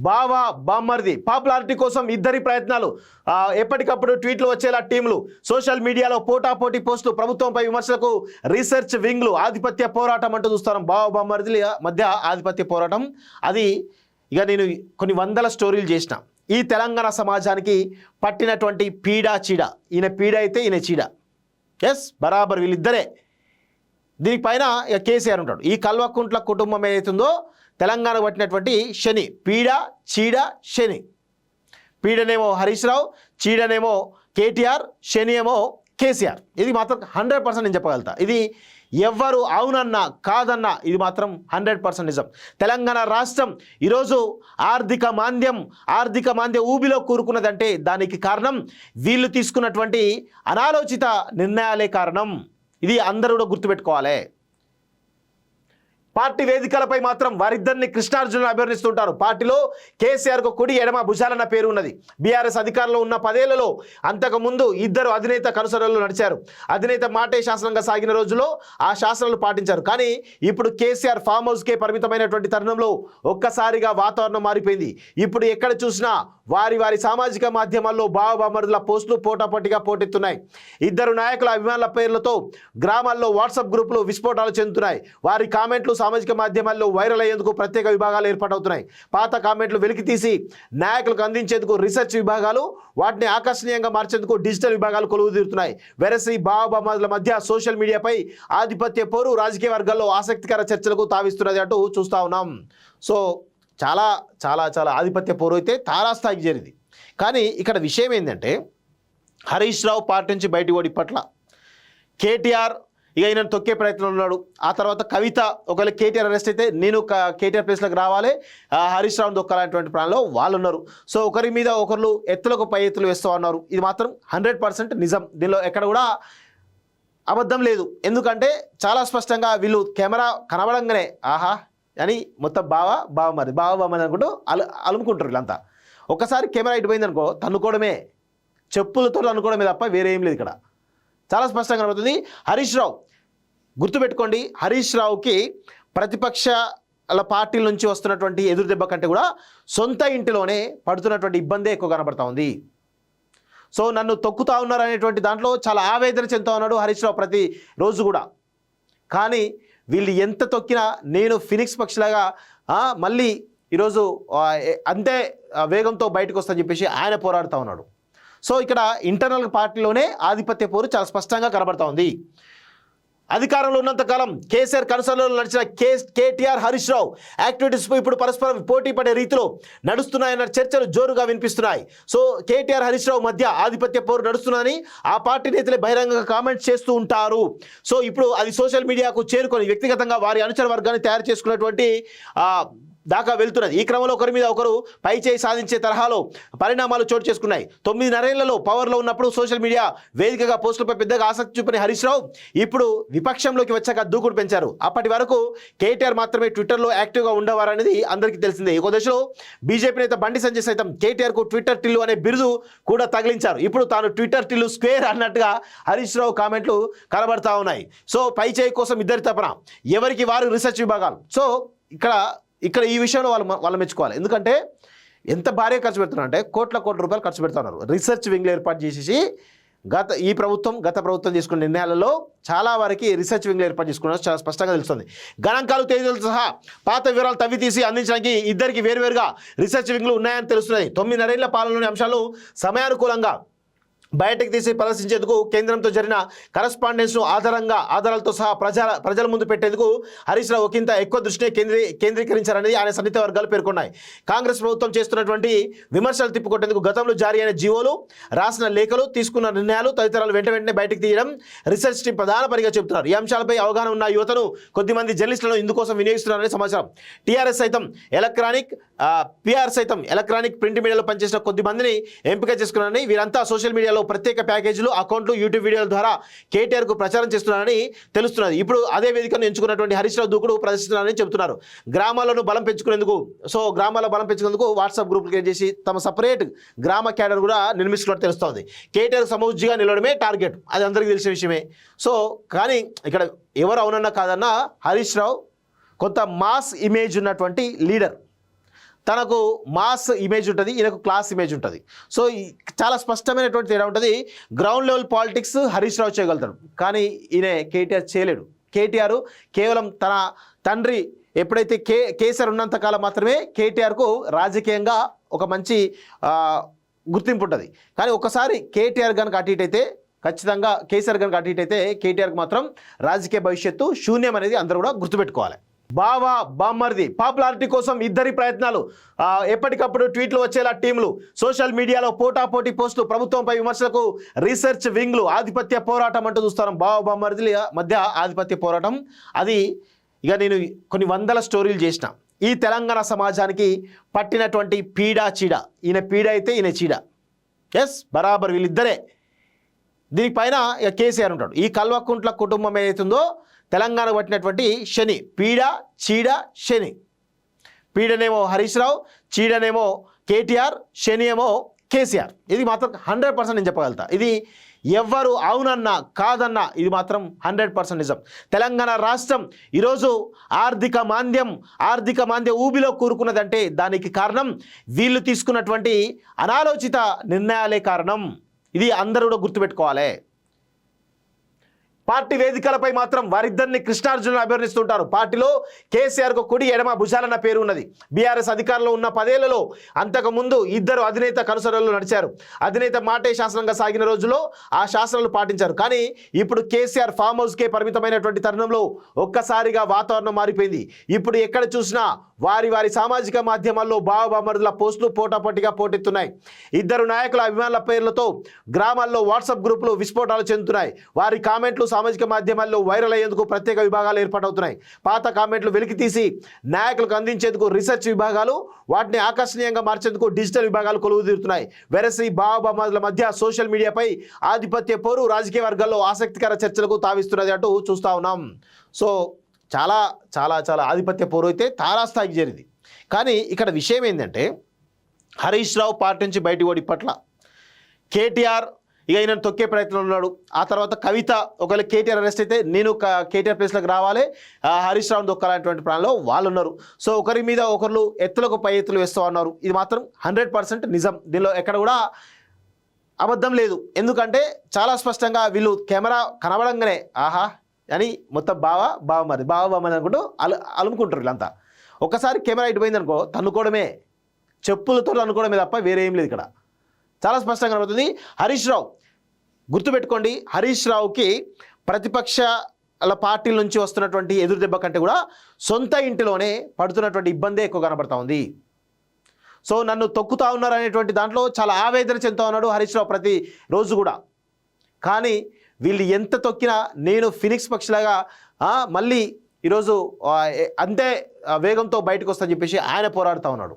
బావా బామ్మర్ది పాపులారిటీ కోసం ఇద్దరి ప్రయత్నాలు, ఎప్పటికప్పుడు ట్వీట్లు వచ్చేలా టీంలు, సోషల్ మీడియాలో పోటాపోటీ పోస్టులు, ప్రభుత్వంపై విమర్శలకు రీసెర్చ్ వింగ్లు, ఆధిపత్య పోరాటం అంటూ చూస్తాం. బావా బామ్మర్ది మధ్య ఆధిపత్య పోరాటం. అది ఇక నేను కొన్ని వందల స్టోరీలు చేసిన. ఈ తెలంగాణ సమాజానికి పట్టినటువంటి పీడా చీడ, ఈయన పీడ అయితే ఈయన చీడ. ఎస్, బరాబర్ వీళ్ళిద్దరే. దీనిపైన ఇక కేసీఆర్ ఉంటాడు. ఈ కల్వకుంట్ల కుటుంబం ఏదైతుందో తెలంగాణ పట్టినటువంటి శని, పీడ చీడ శని. పీడనేమో హరీష్ రావు, చీడనేమో కేటీఆర్, శని ఏమో కేసీఆర్. ఇది మాత్రం 100% నేను చెప్పగలుగుతా. ఇది ఎవ్వరు అవునన్నా కాదన్నా ఇది మాత్రం 100% నిజం. తెలంగాణ రాష్ట్రం ఈరోజు ఆర్థిక మాంద్యం ఊబిలో కూరుకున్నదంటే దానికి కారణం వీళ్ళు తీసుకున్నటువంటి అనాలోచిత నిర్ణయాలే కారణం. ఇది అందరూ కూడా గుర్తుపెట్టుకోవాలి. పార్టీ వేదికలపై మాత్రం వారిద్దరిని కృష్ణార్జునులు అభివర్ణిస్తుంటారు. పార్టీలో కేసీఆర్కు కుడి ఎడమ భుజాలన్న పేరు ఉన్నది. బీఆర్ఎస్ అధికారంలో ఉన్న 10 ఏళ్లలో అంతకుముందు ఇద్దరు అధినేత కనుసరలు నడిచారు. అధినేత మాటే శాసనంగా సాగిన రోజుల్లో ఆ శాసనాలు పాటించారు. కానీ ఇప్పుడు కేసీఆర్ ఫామ్ హౌస్కే పరిమితమైనటువంటి తరుణంలో ఒక్కసారిగా వాతావరణం మారిపోయింది. ఇప్పుడు ఎక్కడ చూసినా వారి సామాజిక మాధ్యమాల్లో బావబామరుల పోస్టులు పోటాపోటీగా పోటెత్తున్నాయి. ఇద్దరు నాయకుల అభిమానుల పేర్లతో గ్రామాల్లో వాట్సాప్ గ్రూపులు విస్ఫోటాలు చెందుతున్నాయి. వారి కామెంట్లు సామాజిక మాధ్యమాల్లో వైరల్ అయ్యేందుకు ప్రత్యేక విభాగాలు ఏర్పాటవుతున్నాయి. పాత కామెంట్లు వెలికి తీసి నాయకులకు అందించేందుకు రీసెర్చ్ విభాగాలు, వాటిని ఆకర్షణీయంగా మార్చేందుకు డిజిటల్ విభాగాలు కొలువు తీరుతున్నాయి. వెరసి బావబామరుల మధ్య సోషల్ మీడియాపై ఆధిపత్య పోరు రాజకీయ వర్గాల్లో ఆసక్తికర చర్చలకు తావిస్తున్నది అంటూ చూస్తూ ఉన్నాం. సో చాలా చాలా చాలా ఆధిపత్య పోరు అయితే తారాస్థాయికి చేరింది. కానీ ఇక్కడ విషయం ఏంటంటే హరీష్ రావు పార్టీ నుంచి బయటకు ఓడి పట్ల కేటీఆర్ ఇక ఆయన తొక్కే ప్రయత్నంలో ఉన్నాడు. ఆ తర్వాత కవిత ఒకవేళ కేటీఆర్ అరెస్ట్ అయితే నేను కేటీఆర్ ప్లేస్లోకి రావాలి, హరీష్ రావుని దొక్కాలనేటువంటి ప్లాన్లో వాళ్ళు ఉన్నారు. సో ఒకరి మీద ఒకరు ఎత్తులకు పై ఎత్తులు వేస్తూ ఉన్నారు. ఇది మాత్రం 100% నిజం. దీనిలో ఎక్కడ కూడా అబద్ధం లేదు. ఎందుకంటే చాలా స్పష్టంగా వీళ్ళు కెమెరా కనబడంగానే ఆహా అని మొత్తం బావమరి అనుకుంటూ అలుముకుంటారు వీళ్ళంతా. ఒక్కసారి కెమెరా ఇటు పోయిందనుకో తన్నుకోవడమే, చెప్పులతో అనుకోవడమే తప్ప వేరే ఏం లేదు. ఇక్కడ చాలా స్పష్టంగా కనబడుతుంది. హరీష్ రావు గుర్తుపెట్టుకోండి, హరీష్ రావుకి ప్రతిపక్షాల పార్టీల నుంచి వస్తున్నటువంటి ఎదురు దెబ్బ కంటే కూడా సొంత ఇంటిలోనే పడుతున్నటువంటి ఇబ్బందే ఎక్కువ కనబడతా ఉంది. సో నన్ను తొక్కుతా ఉన్నారు అనేటువంటి దాంట్లో చాలా ఆవేదన చెందుతా ఉన్నాడు హరీష్ రావు ప్రతి రోజు కూడా. కానీ వీళ్ళు ఎంత తొక్కినా నేను ఫినిక్స్ పక్షిలాగా మళ్ళీ ఈరోజు అంతే వేగంతో బయటకు వస్తానని చెప్పేసి ఆయన పోరాడుతూ ఉన్నాడు. సో ఇక్కడ ఇంటర్నల్ పార్టీలోనే ఆధిపత్య పోరు చాలా స్పష్టంగా కనబడతా ఉంది. అధికారంలో ఉన్నంతకాలం కేసీఆర్ కనుసరణలో నడిచిన కేటీఆర్ హరీష్ రావు యాక్టివిటీస్ ఇప్పుడు పరస్పరం పోటీ పడే రీతిలో నడుస్తున్నాయన్న చర్చలు జోరుగా వినిపిస్తున్నాయి. సో కేటీఆర్ హరీష్ రావు మధ్య ఆధిపత్య పోరు నడుస్తుందని ఆ పార్టీ నేతలే బహిరంగంగా కామెంట్స్ చేస్తూ ఉంటారు. సో ఇప్పుడు అది సోషల్ మీడియాకు చేరుకొని వ్యక్తిగతంగా వారి అనుచర వర్గాన్ని తయారు చేసుకున్నటువంటి దాకా వెళ్తున్నది. ఈ క్రమంలో ఒకరి మీద ఒకరు పై చేయి సాధించే తరహాలో పరిణామాలు చోటు చేసుకున్నాయి. 9 ఏళ్లలో పవర్లో ఉన్నప్పుడు సోషల్ మీడియా వేదికగా పోస్టులపై పెద్దగా ఆసక్తి చూపిన హరీష్ రావు ఇప్పుడు విపక్షంలోకి వచ్చాక దూకుడు పెంచారు. అప్పటి వరకు కేటీఆర్ మాత్రమే ట్విట్టర్లో యాక్టివ్గా ఉండేవారనేది అందరికీ తెలిసిందే. ఒక దశలో బీజేపీ నేత బండి సంజయ్ సైతం కేటీఆర్కు ట్విట్టర్ టిల్లు అనే బిరుదు కూడా తగిలించారు. ఇప్పుడు తాను ట్విట్టర్ టిల్లు స్క్వేర్ అన్నట్టుగా హరీష్ రావు కామెంట్లు కనబడతా ఉన్నాయి. సో పై చేయి కోసం ఇద్దరి తపన, ఎవరికి వారు రీసెర్చ్ విభాగాలు. సో ఇక్కడ ఈ విషయంలో వాళ్ళు మెచ్చుకోవాలి. ఎందుకంటే ఎంత భారీగా ఖర్చు పెడుతున్నారు అంటే కోట్ల రూపాయలు ఖర్చు పెడుతున్నారు. రీసెర్చ్ వింగ్లు ఏర్పాటు చేసేసి గత ప్రభుత్వం తీసుకున్న నిర్ణయాలలో చాలా వరకు రీసెర్చ్ వింగ్లు ఏర్పాటు చేసుకున్నారు. చాలా స్పష్టంగా తెలుస్తుంది. గణాంకాలు తేదీలతో సహా పాత వివరాలు తవ్వి తీసి అందించడానికి ఇద్దరికి వేరువేరుగా రీసెర్చ్ వింగ్లు ఉన్నాయని తెలుస్తున్నది. 9 ఏళ్ల పాలనలోని అంశాలు సమయానుకూలంగా బయటకు తీసి ప్రదర్శించేందుకు కేంద్రంతో జరిగిన కరస్పాండెన్స్ను ఆధారాలతో సహా ప్రజల ముందు పెట్టేందుకు హరీష్ రావు ఒకంత ఎక్కువ దృష్టిని కేంద్రీకరించారనేది ఆయన సన్నిహిత వర్గాలు పేర్కొన్నాయి. కాంగ్రెస్ ప్రభుత్వం చేస్తున్నటువంటి విమర్శలు తిప్పుకొట్టేందుకు గతంలో జారీ అయిన జీవోలు, రాసిన లేఖలు, తీసుకున్న నిర్ణయాలు తదితరాలు వెంటనే బయటకు తీయడం రీసెర్చ్ టీం ప్రధాన పనిగా చెబుతున్నారు. ఈ అంశాలపై అవగాహన ఉన్న యువతను కొద్దిమంది జర్నలిస్టులను ఇందుకోసం వినియోగిస్తున్నారనే సమాచారం. టీఆర్ఎస్ సైతం ఎలక్ట్రానిక్ ప్రింట్ మీడియాలో పనిచేసిన కొద్ది మందిని ఎంపిక చేసుకున్నారని, వీరంతా సోషల్ మీడియాలో ప్రత్యేక ప్యాకేజీలు, అకౌంట్లు, యూట్యూబ్ వీడియోల ద్వారా కేటీఆర్కు ప్రచారం చేస్తున్నారని తెలుస్తున్నది. ఇప్పుడు అదే వేదికను ఎంచుకున్నటువంటి హరీష్ రావు దూకుడు ప్రదర్శిస్తున్నారని చెబుతున్నారు. గ్రామాల్లో బలం పెంచుకునేందుకు వాట్సాప్ గ్రూపులు క్రియేట్ చేసి తమ సపరేట్ గ్రామ క్యాడర్ కూడా నిర్మిస్తున్నట్టు తెలుస్తోంది. కేటీఆర్ సమూజ్జిగా నిలవడమే టార్గెట్, అది అందరికీ తెలిసిన విషయమే. సో కానీ ఇక్కడ ఎవరు అవునన్నా కాదన్నా హరీష్ రావు కొంత మాస్ ఇమేజ్ ఉన్నటువంటి లీడర్. తనకు మాస్ ఇమేజ్ ఉంటుంది, ఈయనకు క్లాస్ ఇమేజ్ ఉంటుంది. సో చాలా స్పష్టమైనటువంటి తేడా ఉంటుంది. Ground level politics Harish Rao చేయగలుగుతాడు, కానీ ఈయన కేటీఆర్ చేయలేడు. కేటీఆర్ కేవలం తన తండ్రి ఎప్పుడైతే కేసీఆర్ ఉన్నంతకాలం మాత్రమే కేటీఆర్కు రాజకీయంగా ఒక మంచి గుర్తింపు ఉంటుంది. కానీ ఒకసారి కేటీఆర్ కనుక అటు ఇటు అయితే ఖచ్చితంగా కేసీఆర్ కనుక అటు ఇటు అయితే కేటీఆర్కి మాత్రం రాజకీయ భవిష్యత్తు శూన్యం అనేది అందరూ కూడా గుర్తుపెట్టుకోవాలి. బావా బామ్మర్ది పాపులారిటీ కోసం ఇద్దరి ప్రయత్నాలు, ఎప్పటికప్పుడు ట్వీట్లు వచ్చేలా టీంలు, సోషల్ మీడియాలో పోటాపోటీ పోస్టులు, ప్రభుత్వంపై విమర్శలకు రీసెర్చ్ వింగ్లు, ఆధిపత్య పోరాటం అంటూ చూస్తాం. బావా బామ్మర్ది మధ్య ఆధిపత్య పోరాటం. అది ఇక నేను కొన్ని వందల స్టోరీలు చేసిన. ఈ తెలంగాణ సమాజానికి పట్టినటువంటి పీడ చీడ, ఈయన పీడ అయితే ఈయన చీడ. ఎస్, బరాబర్ వీళ్ళిద్దరే. దీనిపైన ఇక కేసీఆర్ ఉంటాడు. ఈ కల్వకుంట్ల కుటుంబం ఏదైతుందో తెలంగాణ పట్టినటువంటి శని, పీడ చీడ శని. పీడనేమో హరీష్ రావు, చీడనేమో కేటీఆర్, శని ఏమో కేసీఆర్. ఇది మాత్రం 100% నేను చెప్పగలుగుతా. ఇది ఎవ్వరు అవునన్నా కాదన్నా ఇది మాత్రం 100% నిజం. తెలంగాణ రాష్ట్రం ఈరోజు ఆర్థిక మాంద్య ఊబిలో కూరుకున్నదంటే దానికి కారణం వీళ్ళు తీసుకున్నటువంటి అనాలోచిత నిర్ణయాలే కారణం. ఇది అందరూ కూడా గుర్తుపెట్టుకోవాలి. పార్టీ వేదికలపై మాత్రం వారిద్దరిని కృష్ణార్జునులు అభివర్ణిస్తుంటారు. పార్టీలో కేసీఆర్కు కుడి ఎడమ భుజాలన్న పేరు ఉన్నది. బీఆర్ఎస్ అధికారంలో ఉన్న 10 ఏళ్లలో అంతకుముందు ఇద్దరు అధినేత కనుసరలు నడిచారు. అధినేత మాటే శాసనంగా సాగిన రోజుల్లో ఆ శాసనాలు పాటించారు. కానీ ఇప్పుడు కేసీఆర్ ఫామ్ హౌస్కే పరిమితమైనటువంటి తరుణంలో ఒక్కసారిగా వాతావరణం మారిపోయింది. ఇప్పుడు ఎక్కడ చూసినా వారి సామాజిక మాధ్యమాల్లో బావబామరుల పోస్టులు పోటాపోటీగా పోటెత్తున్నాయి. ఇద్దరు నాయకుల అభిమానుల పేర్లతో గ్రామాల్లో వాట్సాప్ గ్రూపులు విస్ఫోటాలు చెందుతున్నాయి. వారి కామెంట్లు సామాజిక మాధ్యమాల్లో వైరల్ అయ్యేందుకు ప్రత్యేక విభాగాలు ఏర్పాటవుతున్నాయి. పాత కామెంట్లు వెలికి తీసి నాయకులకు అందించేందుకు రీసెర్చ్ విభాగాలు, వాటిని ఆకర్షణీయంగా మార్చేందుకు డిజిటల్ విభాగాలు కొలువుదీరుతున్నాయి. వెరసి బావబామరుల మధ్య సోషల్ మీడియాపై ఆధిపత్య పోరు రాజకీయ వర్గాల్లో ఆసక్తికర చర్చలకు తావిస్తున్నది అంటూ చూస్తూ ఉన్నాం. సో చాలా చాలా చాలా ఆధిపత్య పోరు అయితే తారాస్థాయికి చేరింది. కానీ ఇక్కడ విషయం ఏంటంటే హరీష్ రావు పార్టీ నుంచి బయటకు ఓడి పట్ల కేటీఆర్ ఇక ఈయనను తొక్కే ప్రయత్నంలో ఉన్నాడు. ఆ తర్వాత కవిత ఒకవేళ కేటీఆర్ అరెస్ట్ అయితే నేను కేటీఆర్ ప్లేస్లోకి రావాలి, హరీష్ రావును దొక్కాలనేటువంటి ప్లాన్లో వాళ్ళు ఉన్నారు. సో ఒకరి మీద ఒకరు ఎత్తులకు పై ఎత్తులు వేస్తూ ఉన్నారు. ఇది మాత్రం 100% నిజం. దీనిలో ఎక్కడ కూడా అబద్ధం లేదు. ఎందుకంటే చాలా స్పష్టంగా వీళ్ళు కెమెరా కనబడంగానే ఆహా అని మొత్తం బావమరి అనుకుంటూ అలుముకుంటారు వీళ్ళంతా. ఒక్కసారి కెమెరా ఇటు పోయిందనుకో తన్నుకోవడమే, చెప్పులతో అనుకోవడమే తప్ప వేరే ఏం లేదు. ఇక్కడ చాలా స్పష్టంగా కనబడుతుంది. హరీష్ రావు గుర్తుపెట్టుకోండి, హరీష్ రావుకి ప్రతిపక్షాల పార్టీల నుంచి వస్తున్నటువంటి ఎదురు దెబ్బ కంటే కూడా సొంత ఇంటిలోనే పడుతున్నటువంటి ఇబ్బందే ఎక్కువ కనబడతా ఉంది. సో నన్ను తొక్కుతా ఉన్నారు అనేటువంటి దాంట్లో చాలా ఆవేదన చెందుతా ఉన్నాడు హరీష్ రావు ప్రతి రోజు కూడా. కానీ వీళ్ళు ఎంత తొక్కినా నేను ఫినిక్స్ పక్షిలాగా మళ్ళీ ఈరోజు అంతే వేగంతో బయటకు వస్తా చెప్పేసి ఆయన పోరాడుతూ ఉన్నాడు.